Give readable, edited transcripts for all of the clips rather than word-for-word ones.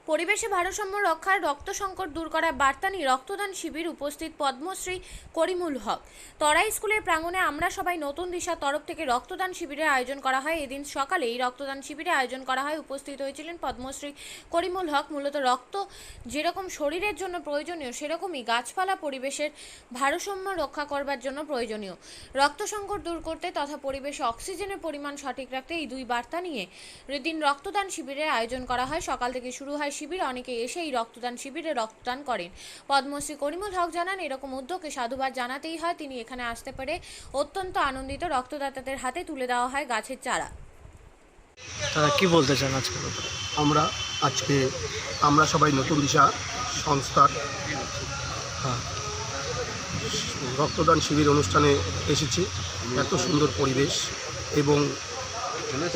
পরিবেশে ভারসাম্য রক্ষার রক্ত সংকট দূর করার বার্তা নিয়ে রক্তদান শিবির উপস্থিত পদ্মশ্রী করিমুল হক। তরাই স্কুলের প্রাঙ্গণে আমরা সবাই নতুন দিশার তরফ থেকে রক্তদান শিবিরের আয়োজন করা হয়। এদিন সকালে এই রক্তদান শিবিরে আয়োজন করা হয়। উপস্থিত হয়েছিলেন পদ্মশ্রী করিমুল হক। মূলত রক্ত যেরকম শরীরের জন্য প্রয়োজনীয়, সেরকমই গাছপালা পরিবেশের ভারসাম্য রক্ষা করবার জন্য প্রয়োজনীয়। রক্ত সংকট দূর করতে তথা পরিবেশে অক্সিজেনের পরিমাণ সঠিক রাখতে এই দুই বার্তা নিয়ে এদিন রক্তদান শিবিরের আয়োজন করা হয়। সকাল থেকে শুরু হয় শিবির। অনেকে এসে এই রক্তদান শিবিরে রক্তদান করেন। পদ্মশ্রী করিমুল হক জানান, এরকম উদ্যোগে সাধুবাদ জানাতেই হয়। তিনি এখানে আসতে পেরে অত্যন্ত আনন্দিত। রক্তদাতাদের হাতে তুলে দেওয়া হয় গাছের চারা। তারা কি বলতে চান আজকে? আমরা সবাই নতুন দিশা সংস্থার রক্তদান শিবির অনুষ্ঠানে এসেছি। এত সুন্দর পরিবেশ এবং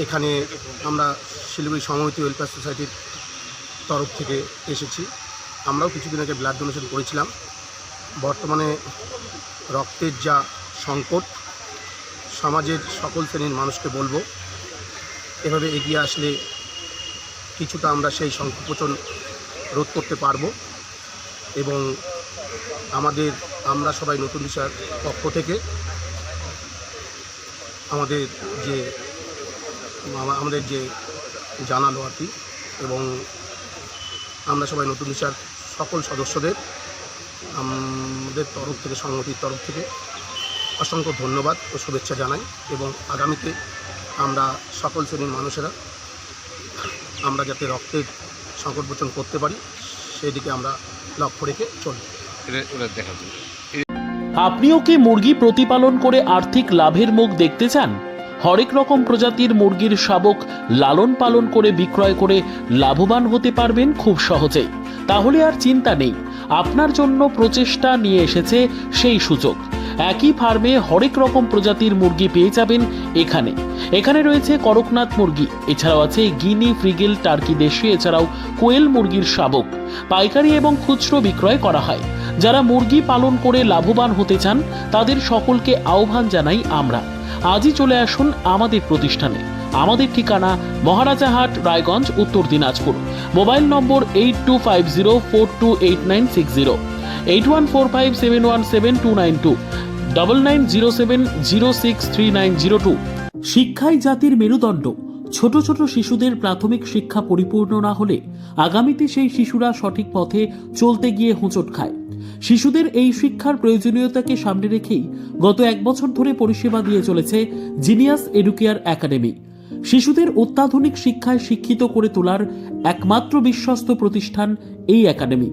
এখানে আমরা শিলিগুড়ি সমবেত ওয়েলফেয়ার সোসাইটির তরফ থেকে এসেছি। আমরাও কিছুদিন আগে ব্লাড ডোনেশন করেছিলাম। বর্তমানে রক্তের যা সংকট, সমাজের সকল শ্রেণীর মানুষকে বলবো এভাবে এগিয়ে আসলে কিছুটা আমরা সেই সংকোচন রোধ করতে পারবো। এবং আমরা সবাই নতুন দিশার পক্ষ থেকে আমাদের যে জানালো আর কি, এবং আমরা সবাই নতুন দিশার সকল সদস্যদের আমাদের তরফ থেকে, সংগঠির তরফ থেকে অসংখ্য ধন্যবাদ ও শুভেচ্ছা জানাই। এবং আগামীতে আমরা সকল শ্রেণীর মানুষেরা আমরা যাতে রক্তের সংকট মোচন করতে পারি সেই দিকে আমরা লক্ষ্য রেখে চলি। আপনিও কি মুরগি প্রতিপালন করে আর্থিক লাভের মুখ দেখতে চান? হরেক রকম প্রজাতির মুরগির শাবক লালন পালন করে বিক্রয় করে লাভবান হতে পারবেন খুব সহজেই। তাহলে আর চিন্তা নেই, আপনার জন্য প্রচেষ্টা নিয়ে এসেছে সেই সুযোগ। একই ফার্মে হরেক রকম প্রজাতির মুরগি পেয়ে যাবেন এখানে রয়েছে করকনাথ মুরগি, এছাড়াও আছে গিনি, ফ্রিগেল, টার্কি দেশি, এছাড়াও কোয়েল মুরগির শাবক পাইকারি এবং খুচরো বিক্রয় করা হয়। যারা মুরগি পালন করে লাভবান হতে চান তাদের সকলকে আহ্বান জানাই আমরা। আজই চলে আসুন আমাদের প্রতিষ্ঠানে। আমাদের ঠিকানা মহারাজাহাট, রায়গঞ্জ, উত্তর দিনাজপুর। মোবাইল নম্বর 8250428960, 8145717292, 9907063902। শিক্ষাই জাতির মেরুদণ্ড। ছোট ছোট শিশুদের প্রাথমিক শিক্ষা পরিপূর্ণ না হলে আগামীতে সেই শিশুরা সঠিক পথে চলতে গিয়ে হোঁচট খায়। শিশুদের এই শিক্ষার প্রয়োজনীয়তাকে সামনে রেখেই গত 1 বছর ধরে পরিষেবা দিয়ে চলেছে জিনিয়াস এডুকেয়ার একাডেমি। শিশুদের অত্যাধুনিক শিক্ষায় শিক্ষিত করে তোলার একমাত্র বিশ্বস্ত প্রতিষ্ঠান এই একাডেমি।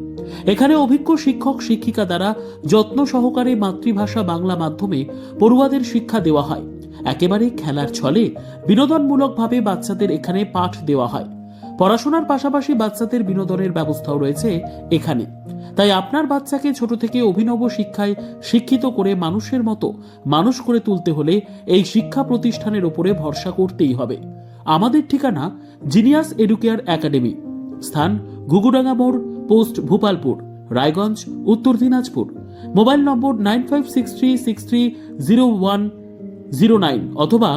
এখানে অভিজ্ঞ শিক্ষক শিক্ষিকা দ্বারা যত্ন সহকারে মাতৃভাষা বাংলা মাধ্যমে পড়ুয়াদের শিক্ষা দেওয়া হয়। একেবারে খেলার ছলে বিনোদনমূলকভাবে বাচ্চাদের এখানে পাঠ দেওয়া হয়। পড়াশোনার পাশাপাশি বাচ্চাদের বিনোদনের ব্যবস্থাও রয়েছে এখানে। তাই আপনার বাচ্চাকে ছোট থেকে অভিনব শিক্ষায় শিক্ষিত করে মানুষের মতো মানুষ করে তুলতে হলে এই শিক্ষা প্রতিষ্ঠানের উপরে ভরসা করতেই হবে। আমাদের ঠিকানা জিনিয়াস এডুকেয়ার একাডেমি, স্থান ঘুঘুডাঙ্গা মোড়, পোস্ট ভূপালপুর, রায়গঞ্জ, উত্তর দিনাজপুর। মোবাইল নম্বর 9563630109 অথবা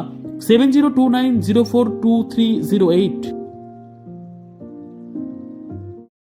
7029042308।